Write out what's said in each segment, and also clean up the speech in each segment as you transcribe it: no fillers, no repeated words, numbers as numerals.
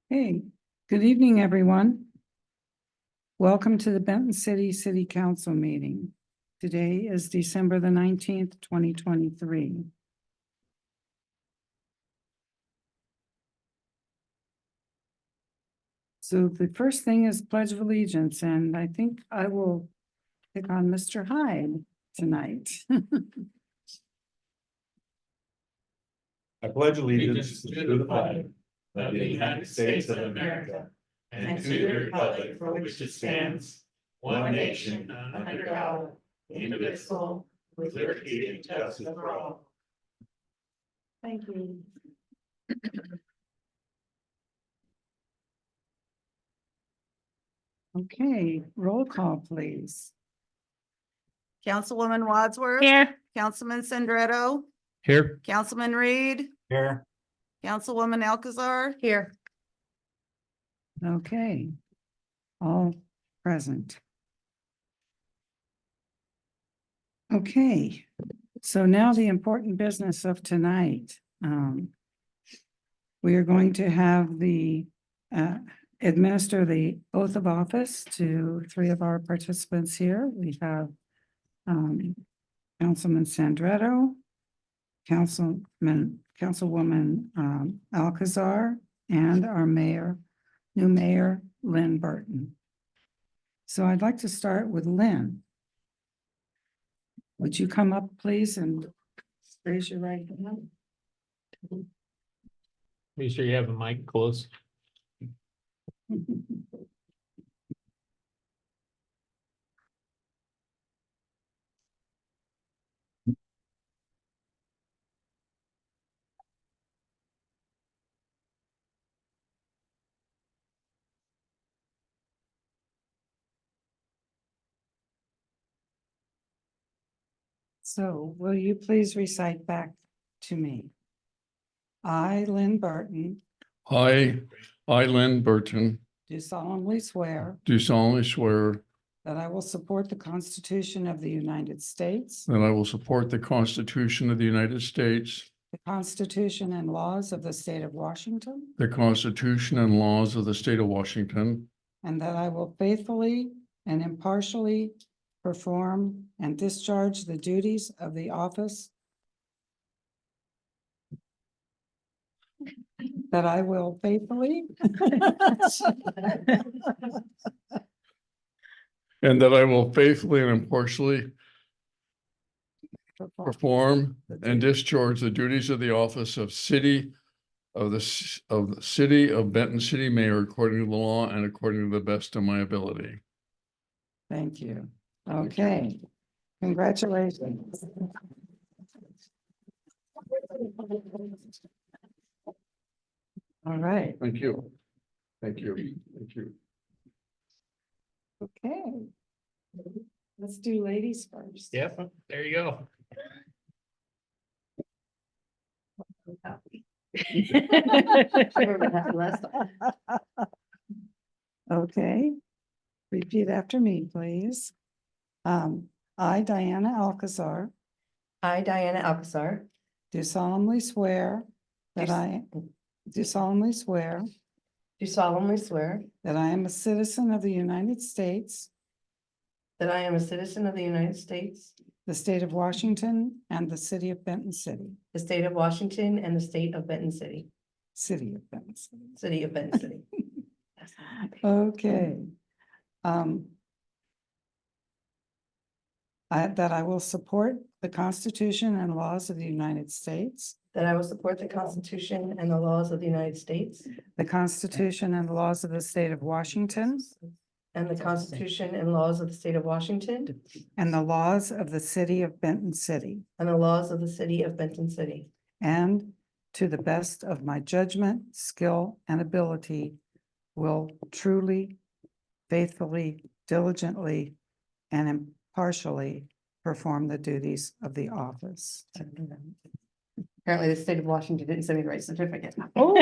Hey, good evening, everyone. Welcome to the Benton City Council meeting. Today is December the 19th, 2023. So the first thing is Pledge of Allegiance, and I think I will pick on Mr. Hyde tonight. I pledge allegiance to the flag of the United States of America and to the republic for which it stands, one nation under God, indivisible, with liberty and justice for all. Thank you. Okay, roll call, please. Councilwoman Wadsworth. Here. Councilman Sandretto. Here. Councilman Reed. Here. Councilwoman Alcazar. Here. Okay, all present. Okay, so now the important business of tonight. We are going to have the administer the oath of office to three of our participants here. We have Councilman Sandretto, Councilwoman Alcazar, and our new mayor, Lynn Burton. So I'd like to start with Lynn. Would you come up, please, and raise your right hand? Make sure you have the mic close. So will you please recite back to me? I, Lynn Burton, I, Lynn Burton, do solemnly swear do solemnly swear that I will support the Constitution of the United States, that I will support the Constitution of the United States, the Constitution and laws of the state of Washington, the Constitution and laws of the state of Washington, and that I will faithfully and impartially perform and discharge the duties of the office that I will faithfully and that I will faithfully and impartially perform and discharge the duties of the office of city of the city of Benton City Mayor according to the law and according to the best of my ability. Thank you. Okay, congratulations. All right, Thank you. Thank you. Thank you. okay. Let's do ladies first. Yep, there you go. Okay, repeat after me, please. I, Diana Alcazar, I, Diana Alcazar, do solemnly swear that I do solemnly swear do solemnly swear that I am a citizen of the United States, that I am a citizen of the United States, the state of Washington, and the city of Benton City. the state of Washington, and the state of Benton City, City of Benton City. city of Benton City. Okay. That I will support the Constitution and laws of the United States, That I will support the Constitution and the laws of the United States the Constitution and laws of the state of Washington, and the Constitution and laws of the state of Washington and the laws of the city of Benton City, and the laws of the city of Benton City. and to the best of my judgment, skill, and ability, will truly, faithfully, diligently, and impartially perform the duties of the office. Apparently the state of Washington didn't send me the right certificate. Oh,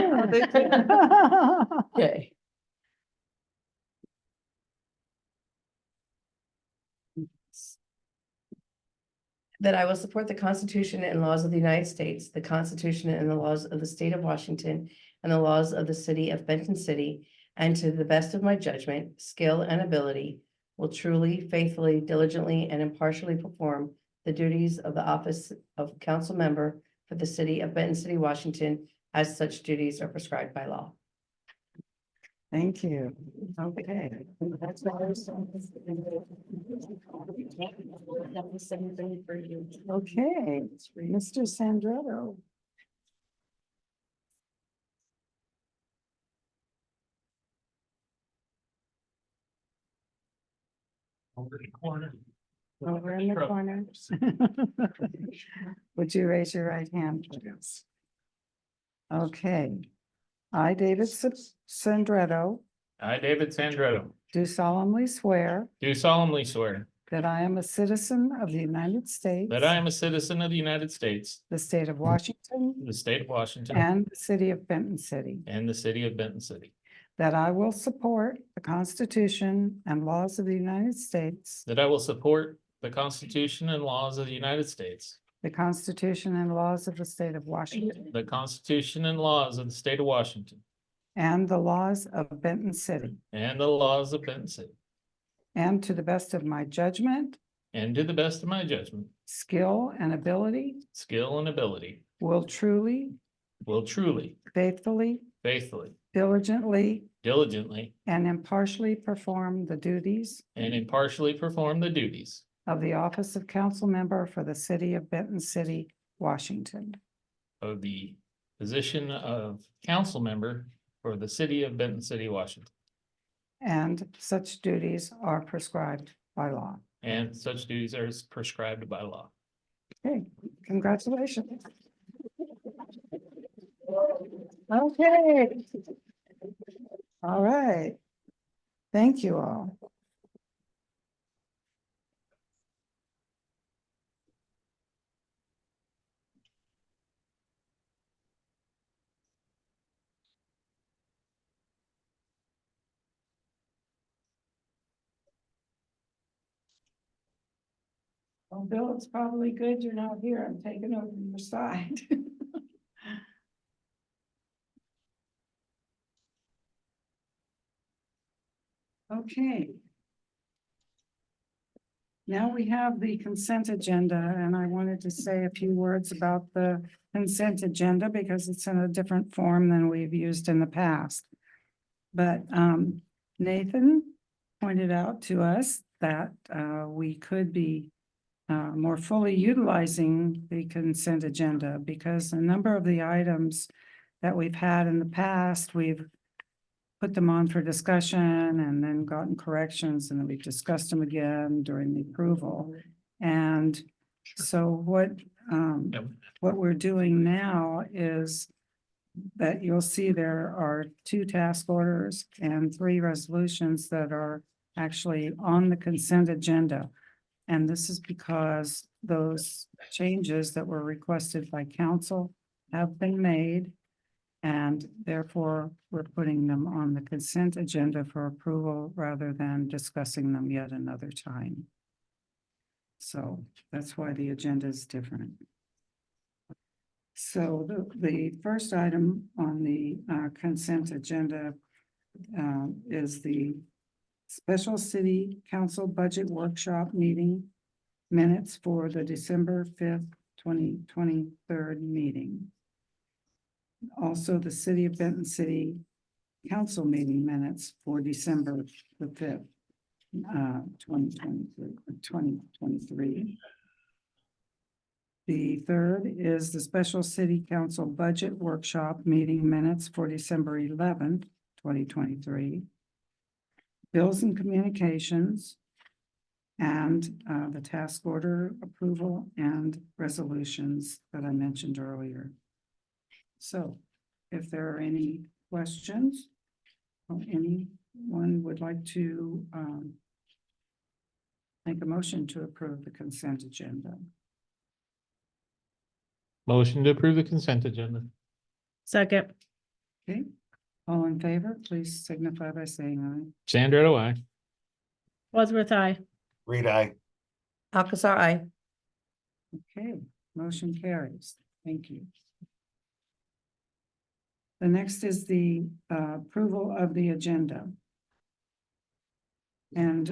Okay. That I will support the Constitution and laws of the United States, the Constitution and the laws of the state of Washington, and the laws of the city of Benton City, and to the best of my judgment, skill, and ability, will truly, faithfully, diligently, and impartially perform the duties of the office of council member for the city of Benton City, Washington, as such duties are prescribed by law. Thank you. Okay. Okay, Mr. Sandretto. Over the corner. Over in the corner. Would you raise your right hand, please? Okay. I, David Sandretto, I, David Sandretto, do solemnly swear do solemnly swear that I am a citizen of the United States, that I am a citizen of the United States, the state of Washington, the state of Washington, and the city of Benton City, and the city of Benton City, that I will support the Constitution and laws of the United States, that I will support the Constitution and laws of the United States, the Constitution and laws of the state of Washington, the Constitution and laws of the state of Washington, and the laws of Benton City, and the laws of Benton City, and to the best of my judgment, and to the best of my judgment, skill, and ability, skill, and ability, will truly, will truly, faithfully, faithfully, diligently, diligently, and impartially perform the duties and impartially perform the duties of the office of council member for the city of Benton City, Washington, of the position of council member for the city of Benton City, Washington, and such duties are prescribed by law. and such duties are prescribed by law. Okay, congratulations. Okay. All right. Thank you all. Well, Bill, it's probably good you're not here. I'm taking over your side. Okay. Now we have the consent agenda, and I wanted to say a few words about the consent agenda because it's in a different form than we've used in the past. But Nathan pointed out to us that we could be more fully utilizing the consent agenda because a number of the items that we've had in the past, we've put them on for discussion and then gotten corrections, and then we've discussed them again during the approval. And so what we're doing now is that you'll see there are 2 task orders and 3 resolutions that are actually on the consent agenda. And this is because those changes that were requested by council have been made. And therefore, we're putting them on the consent agenda for approval rather than discussing them yet another time. So that's why the agenda is different. So the first item on the consent agenda is the special city council budget workshop meeting minutes for the December 5th, 2023 meeting. Also, the city of Benton City council meeting minutes for December the 5th, 2023. The third is the special city council budget workshop meeting minutes for December 11th, 2023. Bills and communications, and the task order approval and resolutions that I mentioned earlier. So if there are any questions or anyone would like to make a motion to approve the consent agenda. Motion to approve the consent agenda. Second. Okay, all in favor, please signify by saying aye. Sandretto, aye. Wadsworth, aye. Reed, I. Alcazar, I. Okay, motion carries. Thank you. The next is the approval of the agenda. And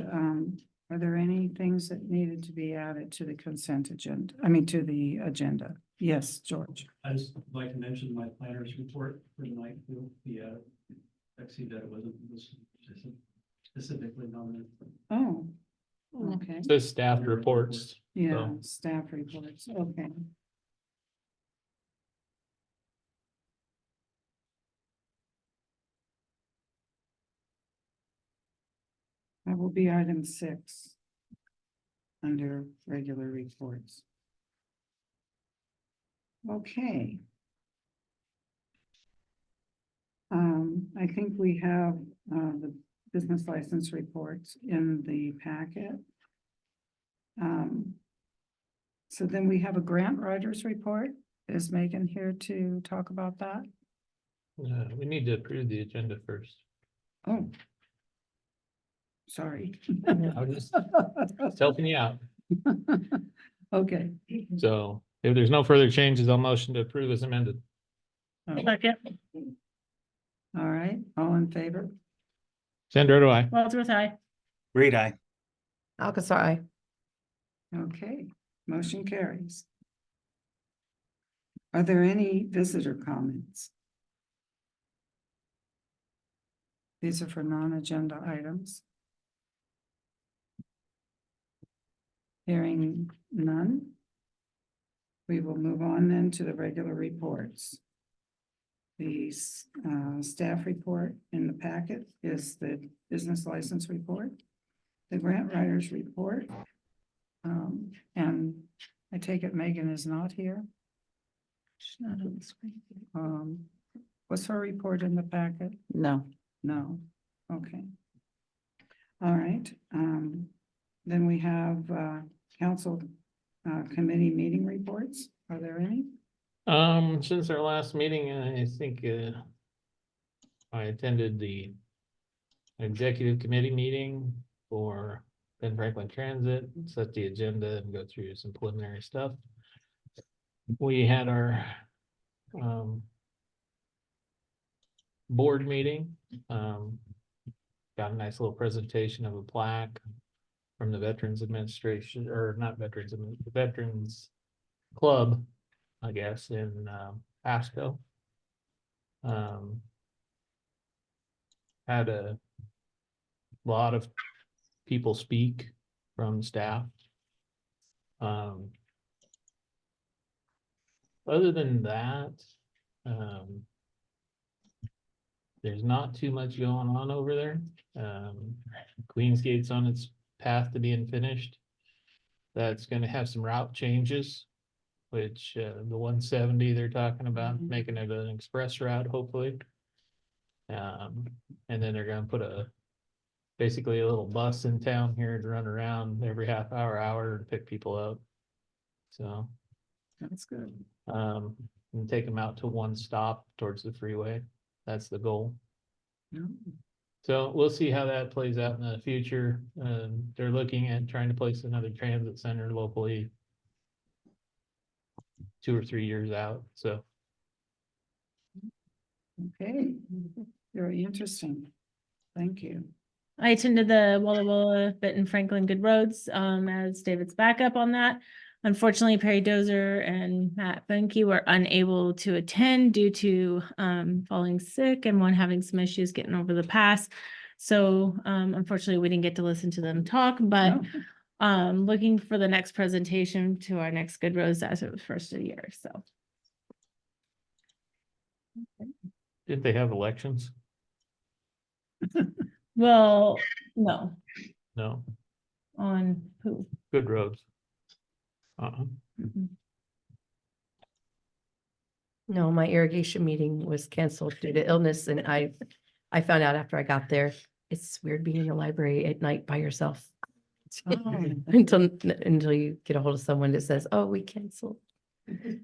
are there any things that needed to be added to the consent agenda? I mean, to the agenda? Yes, George. I just like to mention my planner's report for tonight, I see that it wasn't specifically nominated. Oh, okay. So staff reports. Yeah, So- staff reports, okay. That will be item 6. Under regular reports. Okay. I think we have the business license reports in the packet. So then we have a grant writers report. Is Megan here to talk about that? We need to approve the agenda first. Oh. Sorry. I was just helping you out. Okay. So if there's no further changes, I'll motion to approve as amended. Second. All right, all in favor? Sandra, do I? Wadsworth, aye. Reed, aye. Alcazar, aye. Okay, motion carries. Are there any visitor comments? These are for non-agenda items. Hearing none. We will move on then to the regular reports. The staff report in the packet is the business license report, the grant writers report. And I take it Megan is not here. She's not on the screen. Was her report in the packet? No. No, okay. All right, then we have council committee meeting reports. Are there any? Since our last meeting, I think I attended the executive committee meeting for Ben Franklin Transit, set the agenda and go through some preliminary stuff. We had our board meeting, got a nice little presentation of a plaque from the Veterans Administration, or not Veterans, the Veterans Club, I guess, in Pasco. Had a lot of people speak from staff. Other than that, there's not too much going on over there. Queensgate's on its path to being finished. That's gonna have some route changes, which the 170 they're talking about making it an express route, hopefully. And then they're gonna put basically a little bus in town here to run around every half hour and pick people up. So, That's good. and take them out to one stop towards the freeway. That's the goal. No. So we'll see how that plays out in the future. They're looking at trying to place another transit center locally 2 or 3 years out, so. Okay, very interesting. Thank you. I attended the Walla Walla Benton Franklin Good Roads as David's backup on that. Unfortunately, Perry Dozer and Matt Benke were unable to attend due to falling sick and one having some issues getting over the pass. So unfortunately, we didn't get to listen to them talk, but No. looking for the next presentation to our next Good Roads as it was first of the year, so. Did they have elections? Well, no, No, on who? good roads. No, my irrigation meeting was canceled due to illness and I found out after I got there, it's weird being in the library at night by yourself. Oh. Until you get a hold of someone that says, oh, we canceled.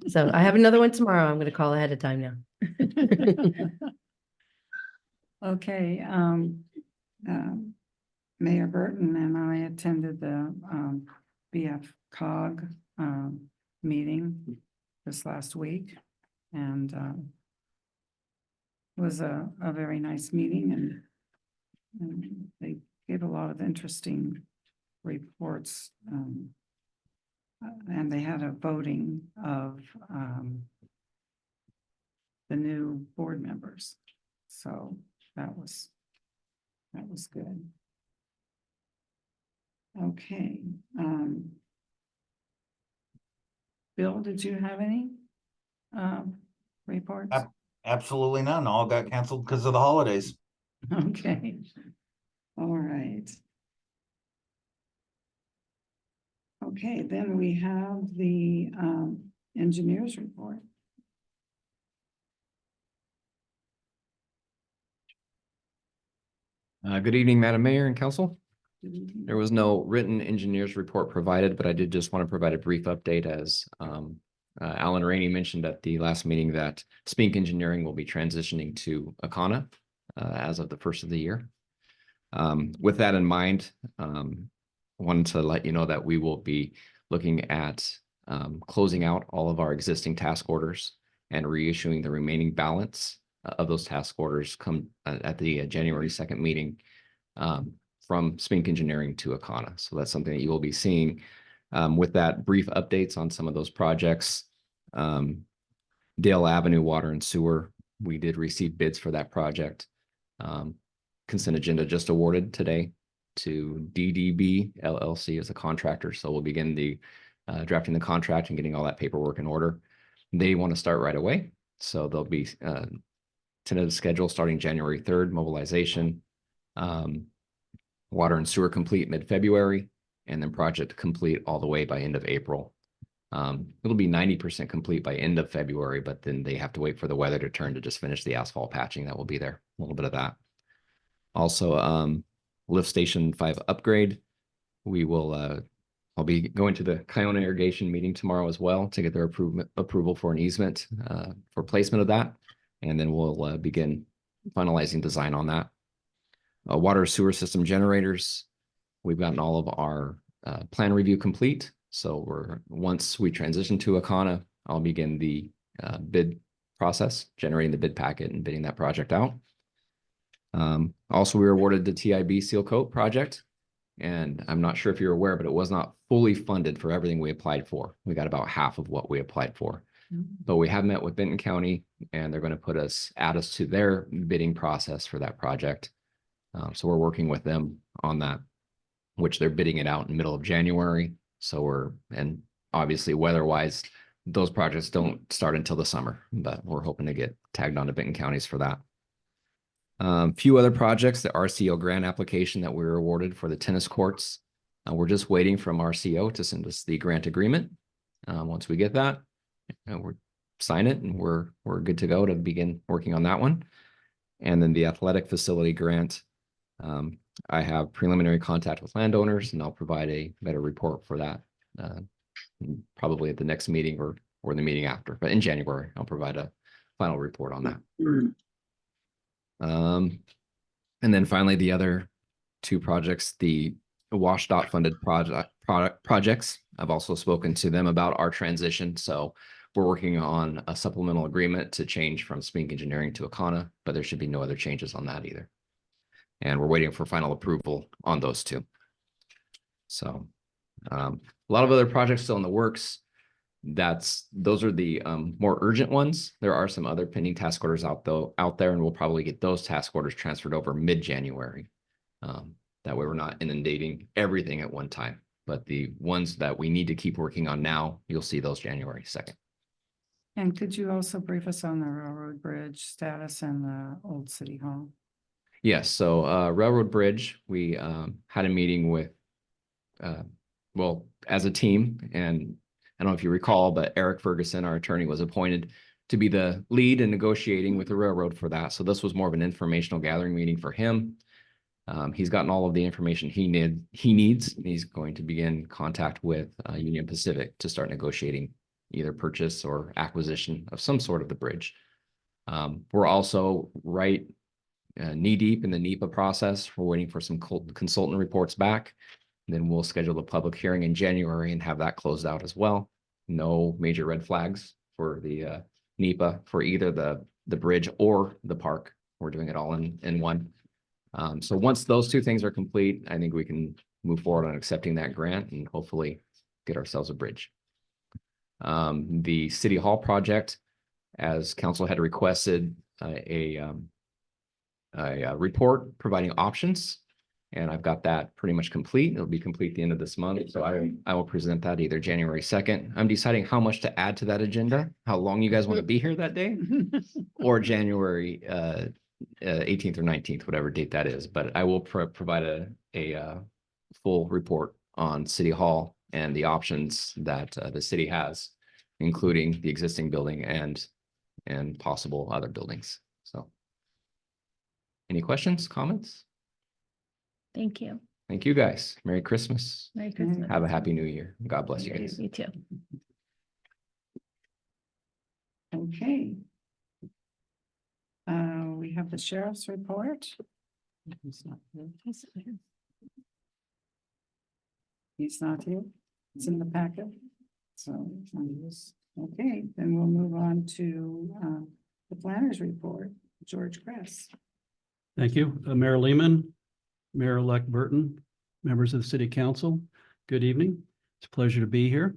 So I have another one tomorrow. I'm gonna call ahead of time now. Okay, Mayor Burton and I attended the BF COG meeting this last week. And was a very nice meeting and they gave a lot of interesting reports. And they had a voting of the new board members. So that was good. Okay. Bill, did you have any reports? Absolutely none. All got canceled because of the holidays. Okay. All right. Okay, then we have the engineer's report. Good evening, Madam Mayor and Council. Mhm. There was no written engineer's report provided, but I did just want to provide a brief update as Alan Rainey mentioned at the last meeting that Spink Engineering will be transitioning to Akana as of the first of the year. With that in mind, I wanted to let you know that we will be looking at closing out all of our existing task orders and reissuing the remaining balance of those task orders come at the January 2nd meeting from Spink Engineering to Akana. So that's something that you will be seeing with that brief updates on some of those projects. Dale Avenue Water and Sewer, we did receive bids for that project. Consent agenda just awarded today to DDB LLC as a contractor. So we'll begin the drafting the contract and getting all that paperwork in order. They want to start right away. So there'll be tentative schedule starting January 3rd, mobilization. Water and sewer complete mid-February, and then project complete all the way by end of April. It'll be 90% complete by end of February, but then they have to wait for the weather to turn to just finish the asphalt patching that will be there. A little bit of that. Also, lift station 5 upgrade. We will, I'll be going to the Kiona irrigation meeting tomorrow as well to get their approval for an easement for placement of that. And then we'll begin finalizing design on that. Water sewer system generators. We've gotten all of our plan review complete. So once we transition to Akana, I'll begin the bid process, generating the bid packet and bidding that project out. Also, we were awarded the TIB seal coat project. And I'm not sure if you're aware, but it was not fully funded for everything we applied for. We got about half of what we applied for. But we have met with Benton County and they're going to add us to their bidding process for that project. So we're working with them on that, which they're bidding it out in the middle of January. So and obviously weather-wise, those projects don't start until the summer, but we're hoping to get tagged on to Benton counties for that. Few other projects, the RCO grant application that we were awarded for the tennis courts. We're just waiting from RCO to send us the grant agreement. Once we get that, we'll sign it and we're good to go to begin working on that one. And then the athletic facility grant. I have preliminary contact with landowners and I'll provide a better report for that probably at the next meeting or the meeting after, but in January, I'll provide a final report on that. And then finally, the other two projects, the WashDOT funded projects. I've also spoken to them about our transition. So we're working on a supplemental agreement to change from Spink Engineering to Akana, but there should be no other changes on that either. And we're waiting for final approval on those two. So a lot of other projects still in the works. Those are the more urgent ones. There are some other pending task orders out there, and we'll probably get those task orders transferred over mid-January. That way we're not inundating everything at one time. But the ones that we need to keep working on now, you'll see those January 2nd. And could you also brief us on the railroad bridge status and the old city hall? Yes, so Railroad Bridge, we had a meeting with, well, as a team, and I don't know if you recall, but Eric Ferguson, our attorney, was appointed to be the lead in negotiating with the railroad for that. So this was more of an informational gathering meeting for him. He's gotten all of the information he needs. He's going to begin contact with Union Pacific to start negotiating either purchase or acquisition of some sort of the bridge. We're also knee deep in the NEPA process. We're waiting for some consultant reports back. Then we'll schedule a public hearing in January and have that closed out as well. No major red flags for the NEPA for either the bridge or the park. We're doing it all in one. So once those two things are complete, I think we can move forward on accepting that grant and hopefully get ourselves a bridge. The City Hall project, as council had requested a report providing options. And I've got that pretty much complete. It'll be complete at the end of this month. So I will present that either January 2nd. I'm deciding how much to add to that agenda, how long you guys want to be here that day, or January 18th or 19th, whatever date that is. But I will provide a full report on City Hall and the options that the city has, including the existing building and possible other buildings. So any questions, comments? Thank you. Thank you, guys. Merry Christmas. Merry Christmas. Have a happy new year. God bless you guys. You too. Okay. We have the sheriff's report. He's not here. He's not here. It's in the packet. So, okay, then we'll move on to the planner's report. George Kress. Thank you, Mayor Lehman, Mayor-elect Burton, members of the city council. Good evening. It's a pleasure to be here.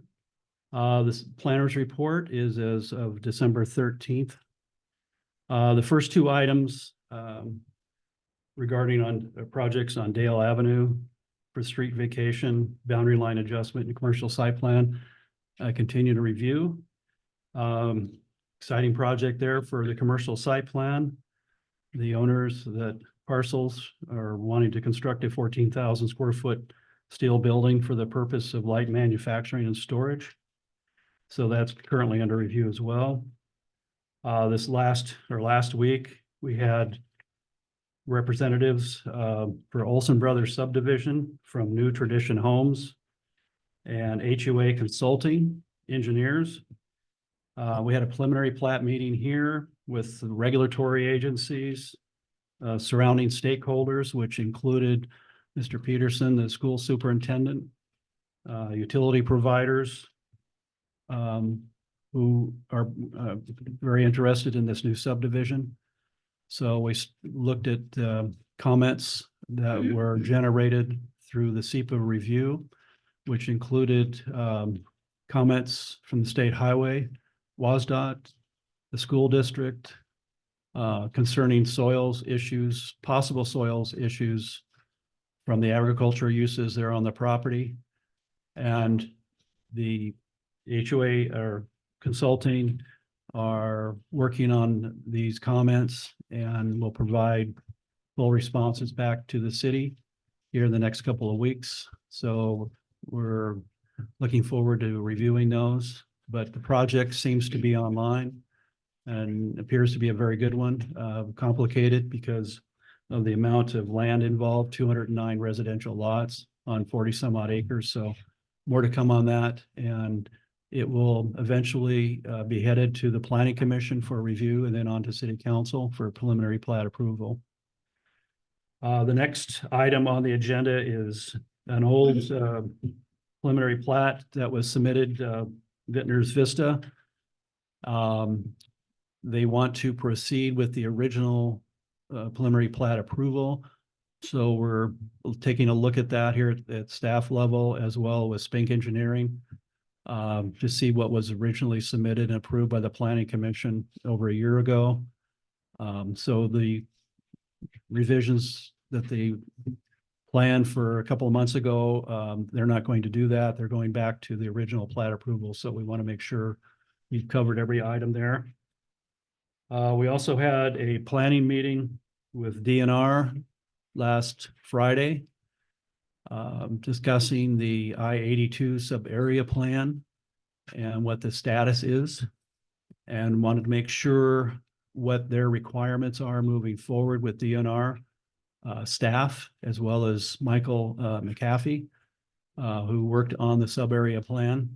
This planner's report is as of December 13th. The first two items regarding on projects on Dale Avenue for street vacation, boundary line adjustment, and commercial site plan, I continue to review. Exciting project there for the commercial site plan. The owners that parcels are wanting to construct a 14,000 square foot steel building for the purpose of light manufacturing and storage. So that's currently under review as well. This last week, we had representatives for Olson Brothers subdivision from New Tradition Homes and HUA Consulting Engineers. We had a preliminary plat meeting here with the regulatory agencies, surrounding stakeholders, which included Mr. Peterson, the school superintendent, utility providers, who are very interested in this new subdivision. So we looked at comments that were generated through the SEPA review, which included comments from the state highway, WSDOT, the school district, concerning soils issues, possible soils issues from the agricultural uses there on the property. And the HOA or consulting are working on these comments and will provide full responses back to the city here in the next couple of weeks. So we're looking forward to reviewing those, but the project seems to be online and appears to be a very good one, complicated because of the amount of land involved, 209 residential lots on 40 some odd acres. So more to come on that. And it will eventually be headed to the Planning Commission for review and then on to City Council for preliminary plat approval. The next item on the agenda is an old preliminary plat that was submitted, Vintner's Vista. They want to proceed with the original preliminary plat approval. So we're taking a look at that here at staff level as well with Spink Engineering to see what was originally submitted and approved by the Planning Commission over a year ago. So the revisions that they planned for a couple of months ago, they're not going to do that. They're going back to the original plat approval. So we want to make sure we've covered every item there. We also had a planning meeting with DNR last Friday, discussing the I-82 sub-area plan and what the status is, and wanted to make sure what their requirements are moving forward with DNR staff, as well as Michael McAfee, who worked on the sub-area plan.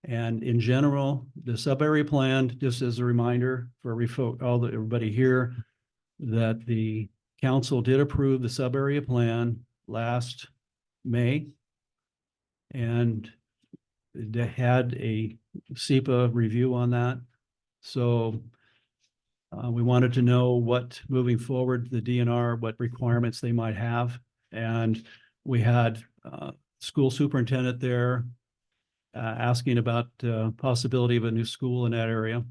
And in general, the sub-area plan, just as a reminder for everybody here, that the council did approve the sub-area plan last May. And they had a SEPA review on that. So we wanted to know what, moving forward, the DNR, what requirements they might have. And we had school superintendent there asking about possibility of a new school in that area.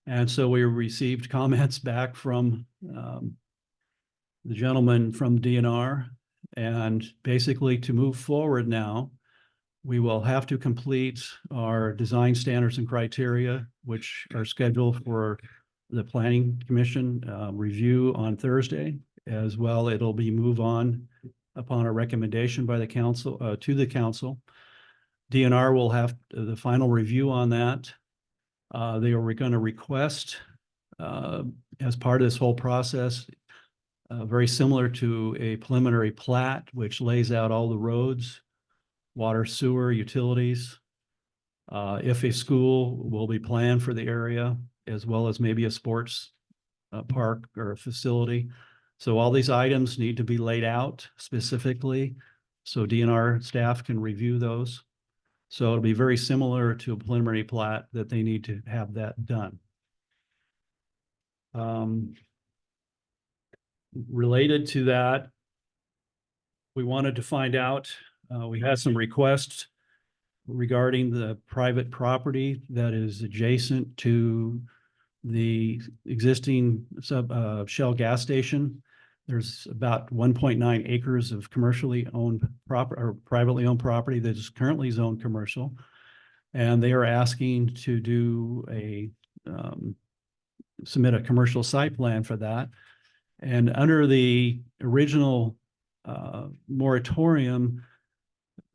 And so we received comments back from the gentleman from DNR. And basically, to move forward now, we will have to complete our design standards and criteria, which are scheduled for the Planning Commission review on Thursday. As well, it'll be move on upon a recommendation by the council to the council. DNR will have the final review on that. They are going to request, as part of this whole process, very similar to a preliminary plat, which lays out all the roads, water, sewer, utilities. If a school will be planned for the area, as well as maybe a sports park or a facility. So all these items need to be laid out specifically, so DNR staff can review those. So it'll be very similar to a preliminary plat that they need to have that done. Related to that, we wanted to find out, we had some requests regarding the private property that is adjacent to the existing Shell gas station. There's about 1.9 acres of commercially owned property or privately owned property that is currently zoned commercial. And they are asking to do submit a commercial site plan for that. And under the original moratorium,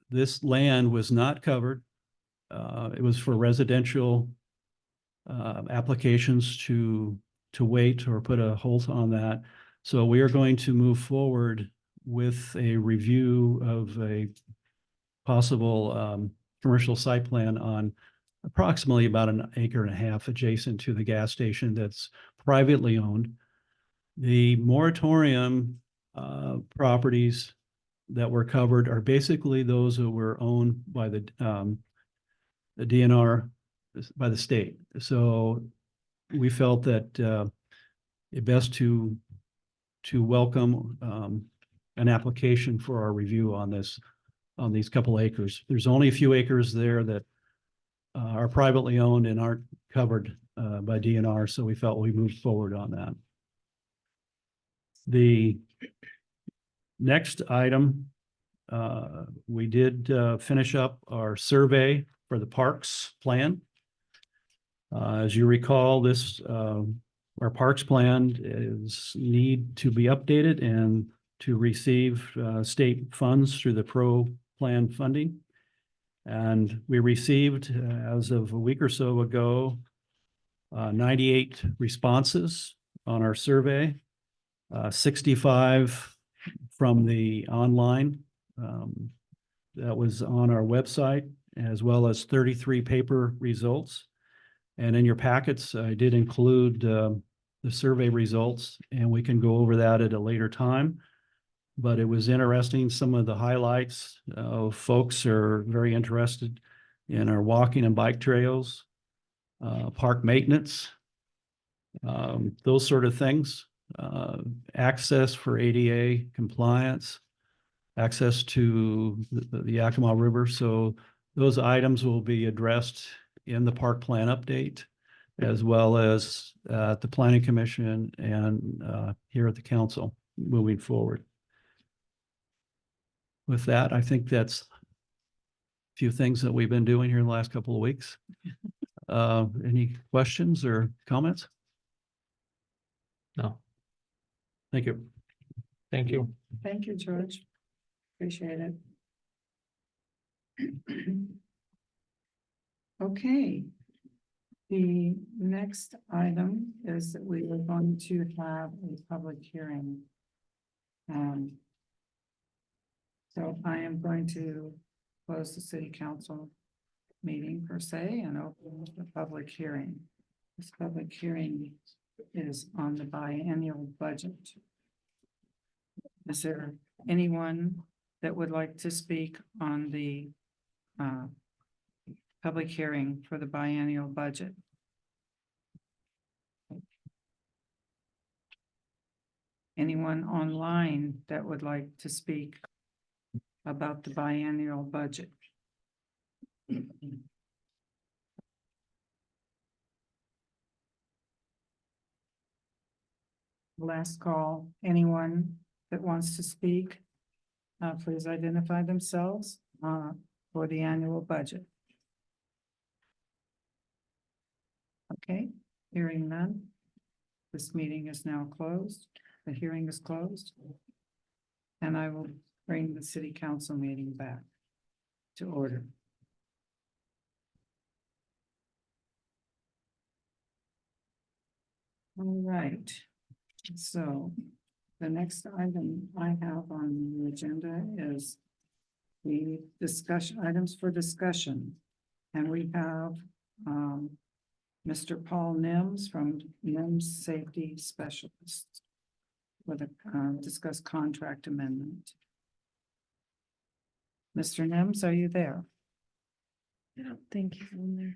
this land was not covered. It was for residential applications to wait or put a hold on that. So we are going to move forward with a review of a possible commercial site plan on approximately about an acre and a half adjacent to the gas station that's privately owned. The moratorium properties that were covered are basically those that were owned by the DNR, by the state. So we felt that it best to welcome an application for our review on this, on these couple acres. There's only a few acres there that are privately owned and aren't covered by DNR, so we felt we moved forward on that. The next item, we did finish up our survey for the parks plan. As you recall, this our parks plan need to be updated and to receive state funds through the pro plan funding. And we received, as of a week or so ago, 98 responses on our survey, 65 from the online that was on our website, as well as 33 paper results. And in your packets, I did include the survey results, and we can go over that at a later time. But it was interesting. Some of the highlights of folks are very interested in our walking and bike trails, park maintenance, those sort of things, access for ADA compliance, access to the Yakima River. So those items will be addressed in the park plan update, as well as at the Planning Commission and here at the council moving forward. With that, I think that's a few things that we've been doing here in the last couple of weeks. Any questions or comments? No, Thank you. thank you. Thank you, George. Appreciate it. Okay. The next item is that we are going to have a public hearing. So I am going to close the city council meeting per se and open the public hearing. This public hearing is on the biennial budget. Is there anyone that would like to speak on the public hearing for the biennial budget? anyone online that would like to speak about the biennial budget? Last call, anyone that wants to speak, please identify themselves, for the annual budget. Okay, hearing none. This meeting is now closed. The hearing is closed. And I will bring the city council meeting back to order. All right, so the next item I have on the agenda is the discussion, items for discussion. And we have Mr. Paul Nims from Nims Safety Specialist with a discuss contract amendment. Mr. Nims, are you there? I don't think he's on there.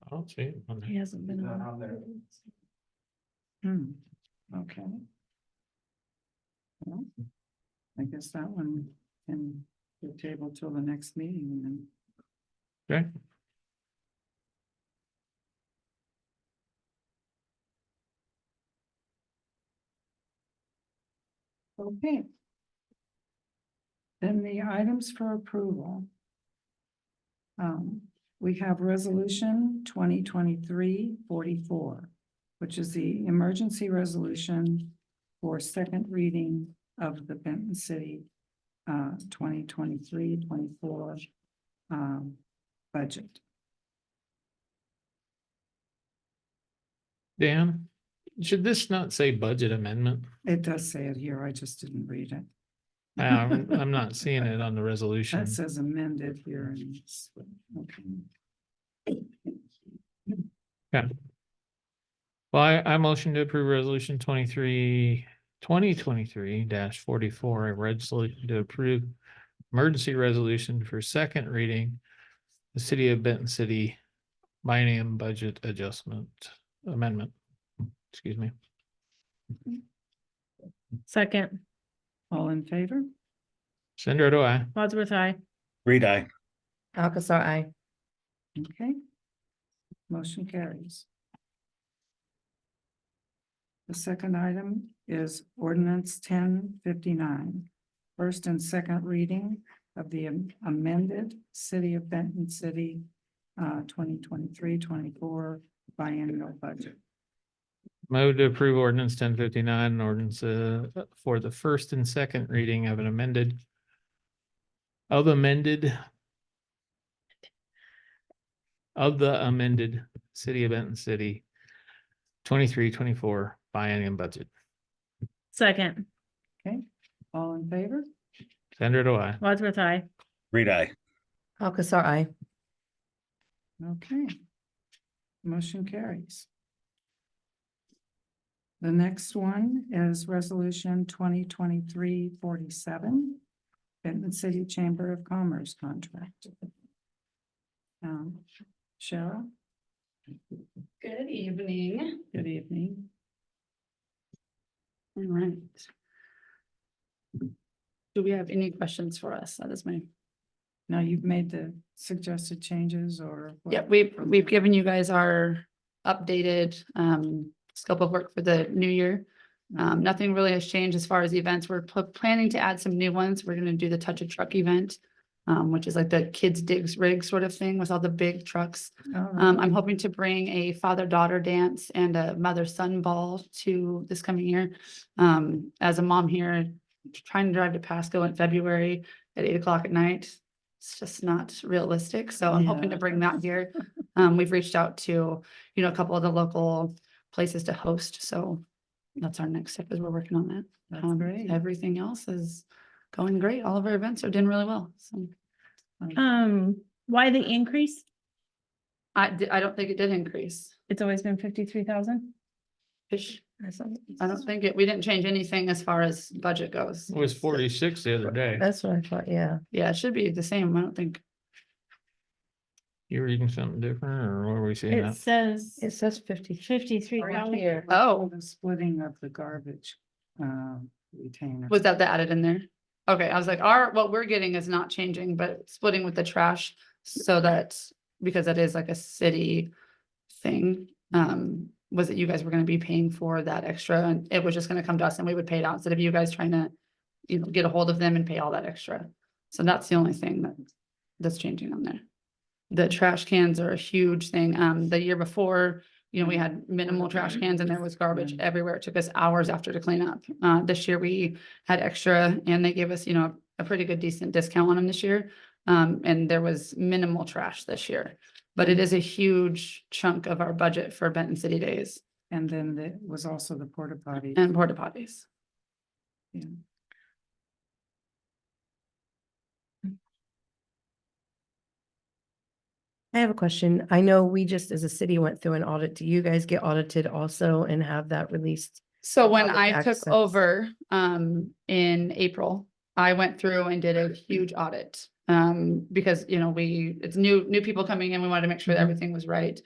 I don't see it on there. He hasn't been on. Okay. Well, I guess that one can be tabled till the next meeting then. Okay. Okay. Then the items for approval. We have resolution 2023-44, which is the emergency resolution for second reading of the Benton City 2023-24 budget. Dan, should this not say budget amendment? It does say it here, I just didn't read it. I'm not seeing it on the resolution. That says amended here. Okay. Okay. Well, I motion to approve resolution 2023-44, a resolution to approve emergency resolution for second reading. The city of Benton City biennium budget adjustment amendment. Excuse me. Second, All in favor? Sandra, do I? Wadsworth, aye. Reed, aye. Alcazar, I. Okay. Motion carries. The second item is ordinance 1059. First and second reading of the amended City of Benton City 2023-24 biennial budget. Move to approve ordinance 1059, ordinance for the first and second reading of an amended of the amended City of Benton City 23-24 biennium budget. Second, Okay, all in favor? Sandra, do I? Wadsworth, aye. Reed, aye. Alcazar, I. Okay. Motion carries. The next one is resolution 2023-47, Benton City Chamber of Commerce contract. Cheryl, Good evening. good evening. All right. Do we have any questions for us? That is my, Now you've made the suggested changes or? what? yeah, we've given you guys our updated scope of work for the new year. Nothing really has changed as far as events. We're planning to add some new ones. We're gonna do the Touch a Truck event, which is like the kids digs rig sort of thing with all the big trucks. All right. I'm hoping to bring a father-daughter dance and a mother-son ball to this coming year. As a mom here, trying to drive to Pasco in February at 8 o'clock at night, it's just not realistic. So I'm hoping to Yeah. bring that here. We've reached out to, a couple of the local places to host. So that's our next step as we're working on that. That's great. Everything else is going great. All of our events are doing really well. So Why the increase? I don't think it did increase. It's always been 53,000. Ish. I don't think we didn't change anything as far as budget goes. It was 46 the other day. That's what I thought, yeah. Yeah, it should be the same. I don't think. You reading something different or what were we seeing It that? says It says 50. 53,000. Oh, The splitting of the garbage. retainer. Was that the added in there? Okay, I was like, what we're getting is not changing, but splitting with the trash so that, because that is like a city thing. Was that you guys were gonna be paying for that extra and it was just gonna come to us and we would pay it out instead of you guys trying to, get a hold of them and pay all that extra. So that's the only thing that's changing on there. The trash cans are a huge thing. The year before, we had minimal trash cans and there was garbage everywhere. It took us hours after to clean up. This year we had extra and they gave us, a pretty good decent discount on them this year. And there was minimal trash this year, but it is a huge chunk of our budget for Benton City Days And then there was also the porta potty. and porta potties. Yeah. I have a question. I know we just as a city went through an audit. Do you guys get audited also and have that released? So when public I access. took over, in April, I went through and did a huge audit. Because, it's new people coming in. We wanted to make sure that Mhm. everything was right.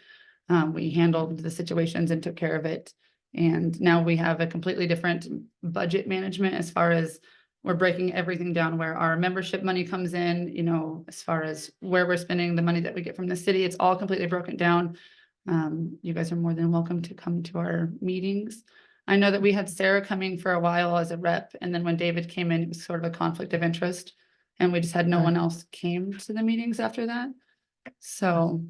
We handled the situations and took care of it. And now we have a completely different budget management as far as we're breaking everything down where our membership money comes in, as far as where we're spending the money that we get from the city, it's all completely broken down. You guys are more than welcome to come to our meetings. I know that we had Sarah coming for a while as a rep, and then when David came in, it was sort of a conflict of interest. And we just had no Right. one else came to the meetings after that. So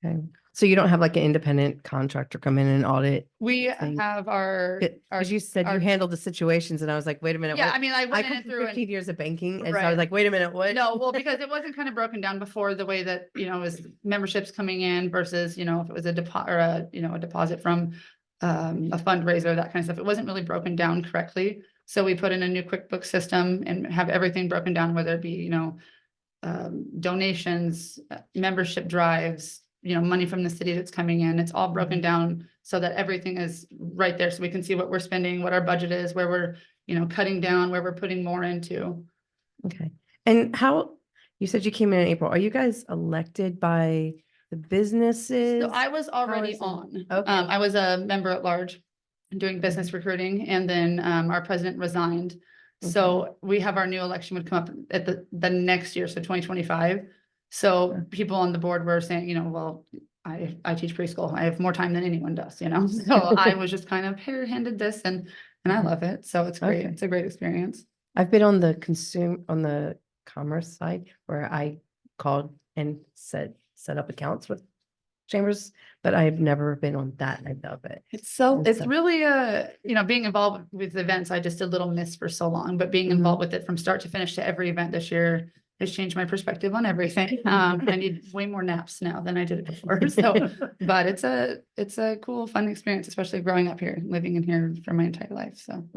Okay. So you don't have like an independent contractor come in and audit? we Thing. have our. Cause you said you our- handled the situations and I was like, wait a minute. Yeah, what? I mean, I I went in come and from through 15 and. years of banking and so I Right. was like, wait a minute, what? No, well, because it wasn't kind of broken down before the way that, it was memberships coming in versus, if it was a deposit or a deposit from a fundraiser, that kind of stuff. It wasn't really broken down correctly. So we put in a new QuickBooks system and have everything broken down, whether it be, donations, membership drives, money from the city that's coming in. It's all broken down so that everything is right there. So we can see what we're spending, what our budget is, where we're, cutting down, where we're putting more into. Okay. And how, you said you came in April. Are you guys elected by the businesses? So I was already is it? on. Okay. I was a member at large doing business recruiting and then our president resigned. So we have our new election would come up at the next year, so 2025. So Okay. people on the board were saying, well, I teach preschool. I have more time than anyone does, So I was just kind of here handed this and I love it. So it's great. Okay. It's a great experience. I've been on the commerce side where I called and set up accounts with chambers, but I've never been on that end of it. It's So- really being involved with events, I just did little miss for so long, but being Mhm. involved with it from start to finish to every event this year has changed my perspective on everything. I need way more naps now than I did before. So, but it's a cool, fun experience, especially growing up here, living in here for my entire life. So.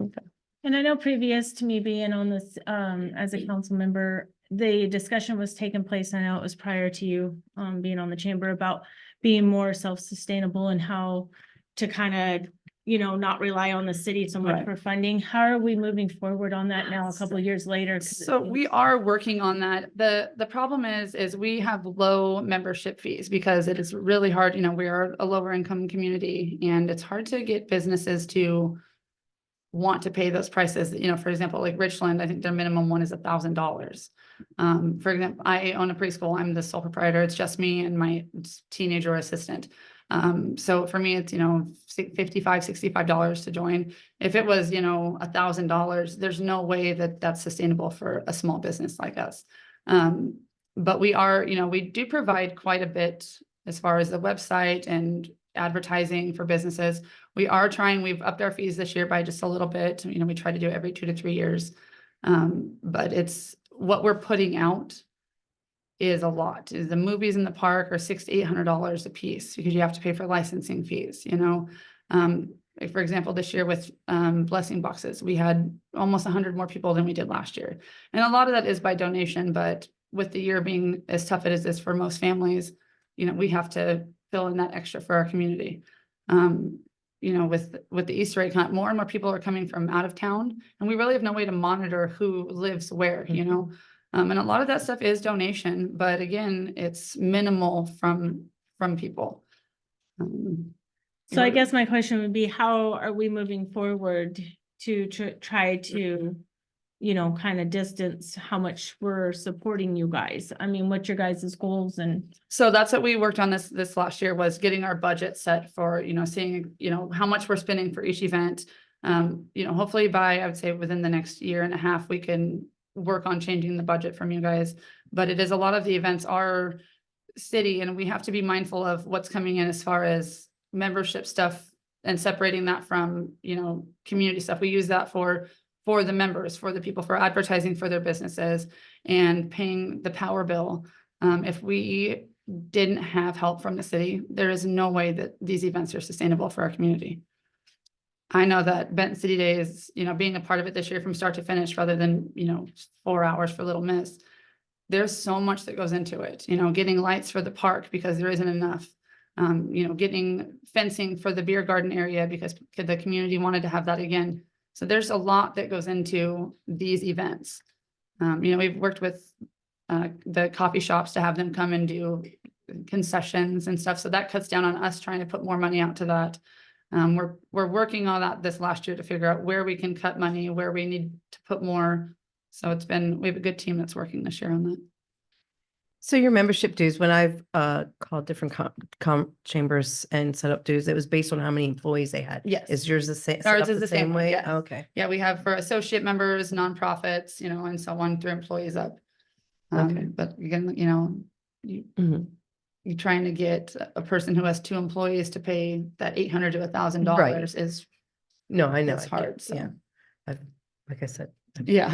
And I know previous to me being on this, as a council member, the discussion was taking place, I know it was prior to you, being on the chamber about being more self-sustainable and how to kind of, not rely on the city so much Right. for funding. How are we moving forward on that now, a couple of years later? 'Cause it So seems- we are working on that. The problem is we have low membership fees because it is really hard, we are a lower income community and it's hard to get businesses to want to pay those prices. For example, like Richland, I think their minimum one is $1,000. For example, I own a preschool. I'm the sole proprietor. It's just me and my teenager assistant. So for me, it's, $55-$65 to join. If it was, $1,000, there's no way that that's sustainable for a small business like us. But we do provide quite a bit as far as the website and advertising for businesses. We've upped our fees this year by just a little bit. We try to do it every 2 to 3 years. But it's what we're putting out is a lot. The movies in the park are $600 to $800 a piece because you have to pay for licensing fees, Like for example, this year with blessing boxes, we had almost 100 more people than we did last year. And a lot of that is by donation, but with the year being as tough as it is for most families, we have to fill in that extra for our community. With the Easter egg hunt, more and more people are coming from out of town and we really have no way to monitor who lives where, and a lot of that stuff is donation, but again, it's minimal from people. So I guess my question would be, how are we moving forward to try to, you know, kind of distance how much we're supporting you guys? I mean, what's your guys' goals and, So that's what we worked on this last year, was getting our budget set for, you know, seeing, you know, how much we're spending for each event. You know, hopefully by, I would say within the next year and a half, we can work on changing the budget from you guys. But it is, a lot of the events are city, and we have to be mindful of what's coming in as far as membership stuff and separating that from, you know, community stuff. We use that for the members, for the people, for advertising for their businesses and paying the power bill. If we didn't have help from the city, there is no way that these events are sustainable for our community. I know that Benton City Days, you know, being a part of it this year from start to finish, rather than, you know, 4 hours for Little Miss, there's so much that goes into it, you know, getting lights for the park because there isn't enough. You know, getting fencing for the beer garden area because the community wanted to have that again. So there's a lot that goes into these events. You know, we've worked with the coffee shops to have them come and do concessions and stuff. So that cuts down on us trying to put more money out to that. We're working on that this last year to figure out where we can cut money, where we need to put more. So we have a good team that's working this year on that. So your membership dues, when I've called different chambers and set up dues, it was based on how many employees they had. Yes. Is yours the same? Ours set up is the same way, way? yes. Okay. Yeah, we have for associate members, nonprofits, you know, and so on through employees up. Okay. But again, you know, Mhm. you're trying to get a person who has 2 employees to pay that $800 to $1,000 is, No, I know. it's I get- hard, so. Yeah. Like I said, Yeah.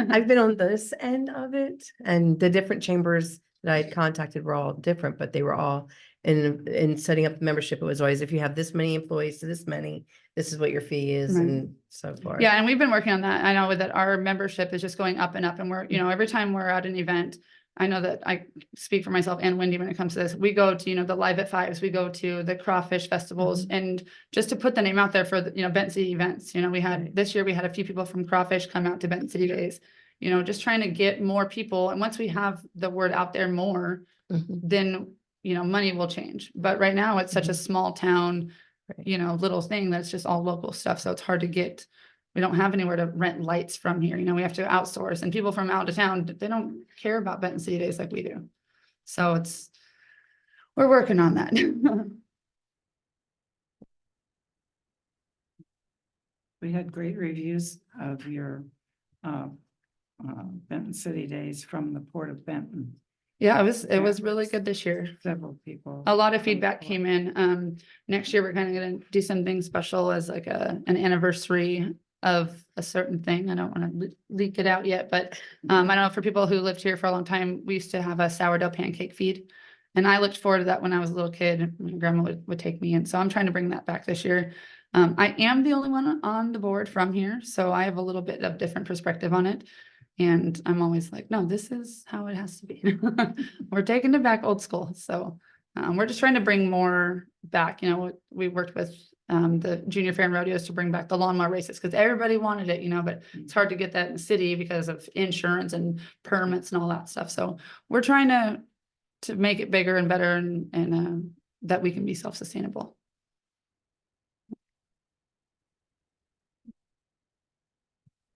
I've been on this end of it, and the different chambers that I had contacted were all different, but they were all in setting up the membership. It was always, if you have this many employees to this many, this is what your fee is Right. and so forth. Yeah, and we've been working on that. I know that our membership is just going up and up, and we're, you know, every time we're at an event, I know that I speak for myself and Wendy when it comes to this. We go to, you know, the Live at Fives, we go to the crawfish festivals, and just to put the name out there for the, you know, Benton City events. You know, we had this year, we had a few people from Crawfish come out to Benton City Days, you know, just trying to get more people. And once we have the word out there more, Mhm. then, you know, money will change. But right now it's such a small town, Right. you know, little thing that's just all local stuff. So it's hard to get, we don't have anywhere to rent lights from here. You know, we have to outsource, and people from out of town, they don't care about Benton City Days like we do. So we're working on that. We had great reviews of your Benton City Days from the Port of Benton. Yeah, it was really good this year. Several people. A lot of from the feedback port. came in. Next year, we're kind of gonna do something special as like an anniversary of a certain thing. I don't want to leak it out yet, but I know for people who lived here for a long time, we used to have a sourdough pancake feed. And I looked forward to that when I was a little kid. My grandma would take me in. So I'm trying to bring that back this year. I am the only one on the board from here, so I have a little bit of different perspective on it. And I'm always like, no, this is how it has to be. We're taking it back old school. So we're just trying to bring more back. You know, we worked with the junior fair and rodeos to bring back the lawnmower races because everybody wanted it, you know, but it's hard to get that in the city because of insurance and permits and all that stuff. So we're trying to make it bigger and better and that we can be self-sustainable.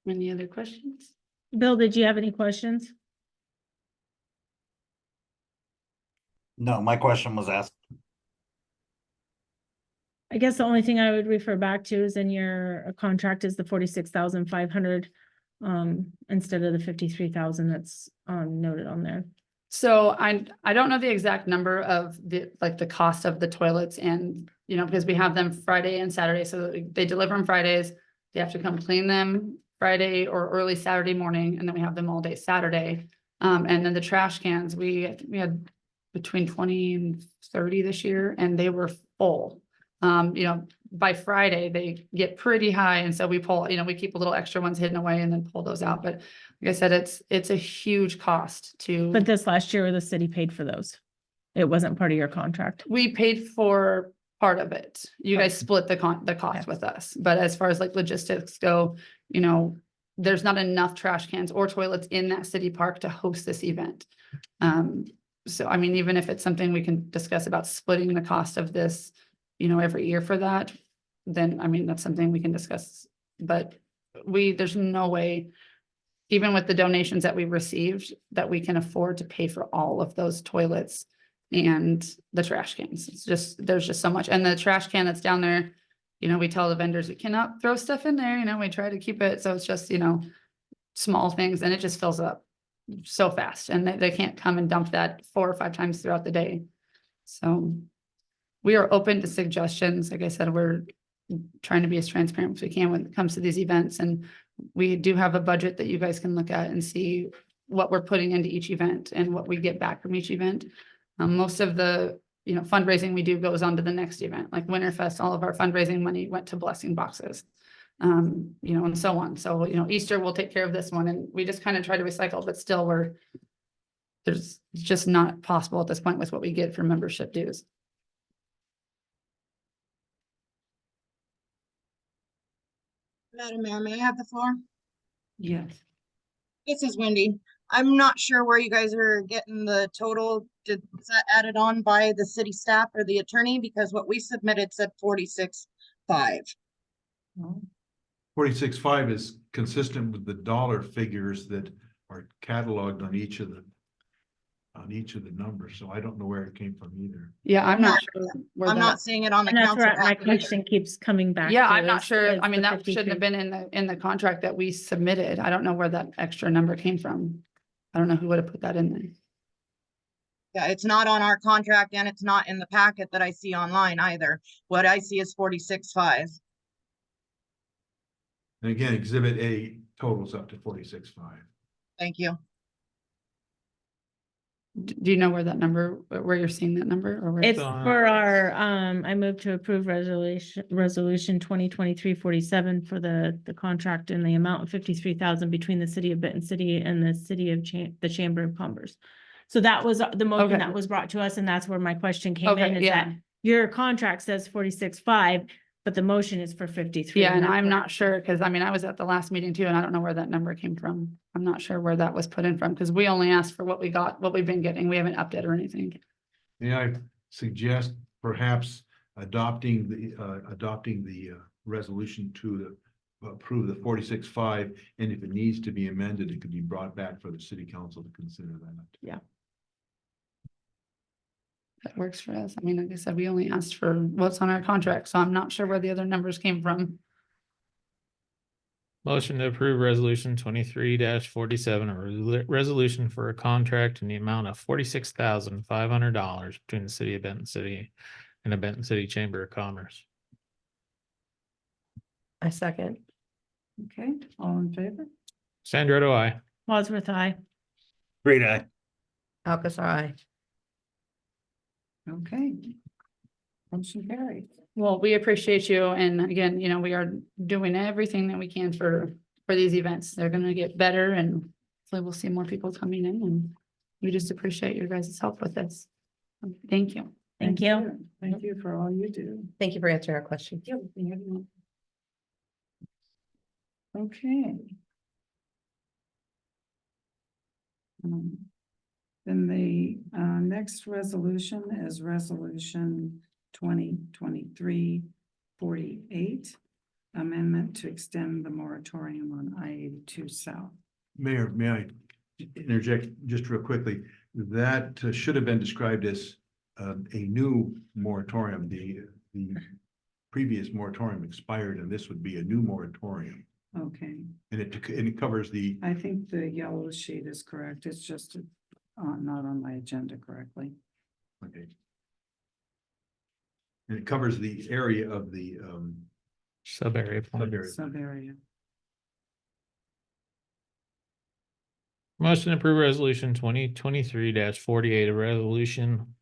Any other questions? Bill, did you have any questions? No, my question was asked. I guess the only thing I would refer back to is in your contract is the 46,500 instead of the 53,000 that's noted on there. So I don't know the exact number of the cost of the toilets, and, you know, because we have them Friday and Saturday, so they deliver on Fridays. They have to come clean them Friday or early Saturday morning, and then we have them all day Saturday. And then the trash cans, we had between 20 and 30 this year, and they were full. You know, by Friday, they get pretty high, and so we pull, you know, we keep a little extra ones hidden away and then pull those out. But like I said, it's a huge cost to. But this last year, the city paid for those. It wasn't part of your contract. We paid for part of it. You guys split the cost Okay. with us. But as far as like logistics go, you know, there's not enough trash cans or toilets in that city park to host this event. So I mean, even if it's something we can discuss about splitting the cost of this, every year for that, then, I mean, that's something we can discuss. But there's no way, even with the donations that we received, that we can afford to pay for all of those toilets and the trash cans. It's just, there's just so much. And the trash can that's down there, we tell the vendors we cannot throw stuff in there, we try to keep it. So it's just, small things, and it just fills up so fast, and they can't come and dump that 4 or 5 times throughout the day. So we are open to suggestions. Like I said, we're trying to be as transparent as we can when it comes to these events, and we do have a budget that you guys can look at and see what we're putting into each event and what we get back from each event. Most of the fundraising we do goes on to the next event, like Winterfest. All of our fundraising money went to blessing boxes, and so on. So, Easter will take care of this one, and we just kind of try to recycle, but still it's just not possible at this point with what we get for membership dues. Madam Mayor, may I have the floor? Yes. This is Wendy. I'm not sure where you guys are getting the total. Is that added on by the city staff or the attorney? Because what we submitted said 46.5. 46.5 is consistent with the dollar figures that are cataloged on each of the numbers. So I don't know where it came from either. Yeah, I'm not sure. where I'm that- not seeing it on the And that's council. where my application. question keeps coming back. Yeah, to I'm not is- sure. is I mean, the that shouldn't have 53. been in the contract that we submitted. I don't know where that extra number came from. I don't know who would have put that in there. Yeah, it's not on our contract, and it's not in the packet that I see online either. What I see is 46.5. And again, Exhibit A totals up to 46.5. Thank you. Do you know where that number, where you're seeing that number, or where? It's on for our- our, I move to approve resolution 2023-47 for the contract in the amount of 53,000 between the city of Benton City and the city of the Chamber of Commerce. So that was the motion Okay. that was brought to us, and that's where my question came in, Okay, is yeah. that your contract says 46.5, but the motion is for 53. Yeah, and that's I'm where- not sure, because I mean, I was at the last meeting too, and I don't know where that number came from. I'm not sure where that was put in from, because we only asked for what we got, what we've been getting. We haven't upped it or anything. May I suggest perhaps adopting the resolution to approve the 46.5, and if it needs to be amended, it could be brought back for the city council to consider that. That works for us. I mean, like I said, we only asked for what's on our contract, so I'm not sure where the other numbers came from. Motion to approve resolution 23-47, a resolution for a contract in the amount of $46,500 between the city of Benton City and the Benton City Chamber of Commerce. I second. Okay, all in favor? Sandra, do I? Wadsworth, aye. Great eye. Alcazar, aye. Okay. Motion carried. Well, we appreciate you, and again, we are doing everything that we can for these events. They're gonna get better, and hopefully we'll see more people coming in, and we just appreciate your guys' help with this. Thank you. Thank you. Thank you for all you do. Thank you for answering our question. Okay. Then the next resolution is resolution 2023-48, amendment to extend the moratorium on I-82 South. Mayor, may I interject just real quickly? That should have been described as a new moratorium. The previous moratorium expired, and this would be a new moratorium. Okay, And it covers the, I think the yellow sheet is correct. It's just not on my agenda correctly. okay. And it covers the area of the Sub-area plan. sub-area. Sub-area. Motion to approve resolution 2023-48, a resolution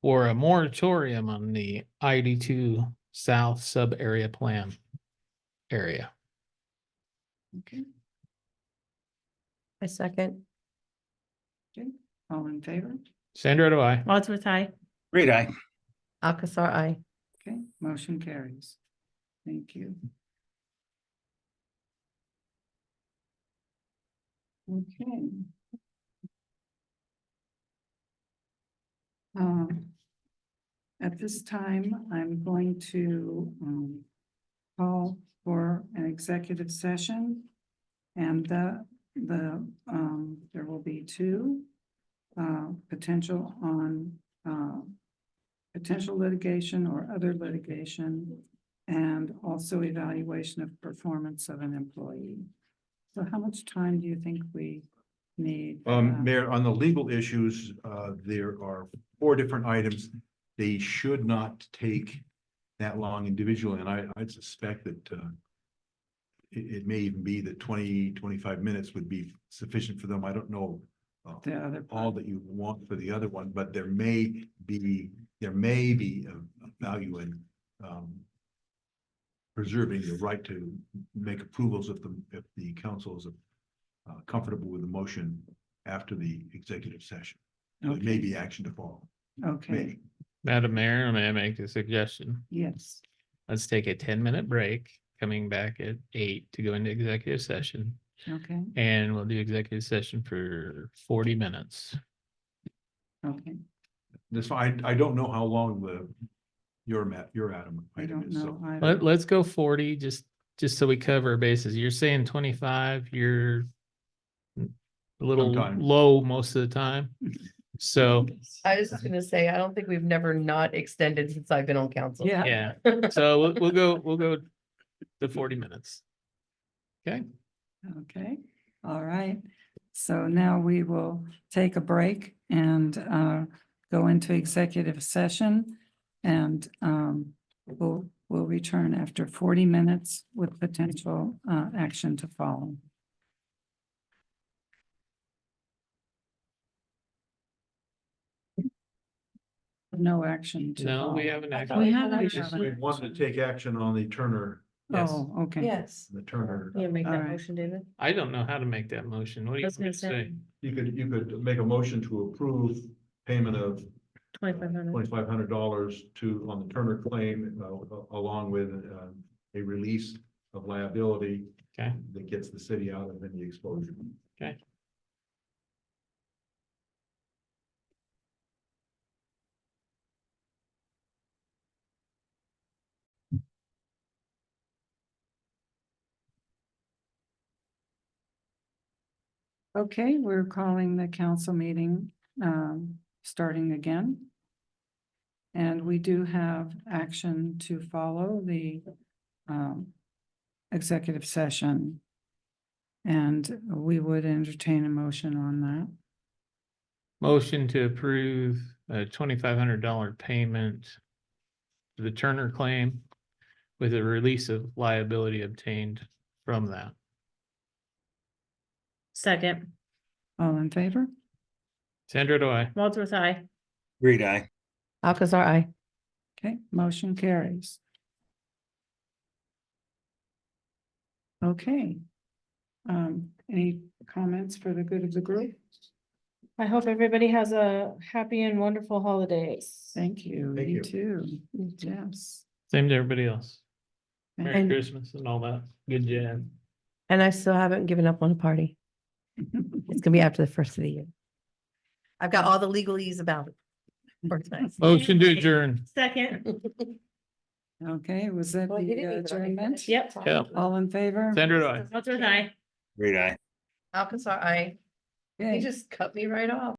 for a moratorium on the ID2 South sub-area plan area. Okay, I second. okay, all in favor? Sandra, do I? Wadsworth, aye. Great eye. Alcazar, aye. Okay, motion carries. Thank you. Okay. At this time, I'm going to call for an executive session. And there will be two potential on potential litigation or other litigation, and also evaluation of performance of an employee. So how much time do you think we need? Mayor, on the legal issues, there are 4 different items. They should not take that long individually, and I'd suspect that it may even be that 20-25 minutes would be sufficient for them. I don't know The other all that you want for the other one, but there may be a value in preserving the right to make approvals if the council is comfortable with the motion after the executive session. There may be action to follow. Okay, Maybe. Madam Mayor, may I make a suggestion? yes, Let's take a 10-minute break, coming back at 8 to go into executive session. okay, And we'll do executive session for 40 minutes. okay. This, I don't know how long your Adam I item don't is, so. know. either. Let's go 40, just so we cover our bases. You're saying 25, you're a little Sometimes. low most of the time. So, I was just gonna say, I don't think we've never not extended since I've been on council. Yeah. yeah, so we'll go to 40 minutes. Okay, Okay, all right. So now we will take a break and go into executive session. And we'll return after 40 minutes with potential action to follow. No action to no, follow. we haven't We actually. haven't. We haven't. We wanted to take action on the Turner, Yes. Oh, okay. Yes. the Turner. You make All that right. motion, David? I don't know how to make that motion. What do you was want me gonna to say. say? You could make a motion to approve payment of 2,500. $2,500 on the Turner claim, along with a release of liability. Okay. That gets the city out of any exposure. Okay. Okay, we're calling the council meeting starting again. And we do have action to follow the executive session. And we would entertain a motion on that. Motion to approve a $2,500 payment to the Turner claim with a release of liability obtained from that. Second, All in favor? Sandra, do I? Wadsworth, aye. Reed, aye. Alcazar, aye. Okay, motion carries. Okay. Any comments for the good of the group? I hope everybody has a happy and wonderful holidays. Thank you. Thank You you. too. Yes. Same to everybody else. Merry And- Christmas and all that. Good job. And I still haven't given up on a party. It's gonna be after the first of the year. I've got all the legalese about it. For tonight. Motion to adjourn. Second, Okay, was that Well, you the didn't even let me adjournment? finish. Yep. Yeah. All in favor? Sandra, do I? Wadsworth, aye. Reed, aye. Alcazar, aye. Okay. You just cut me right off.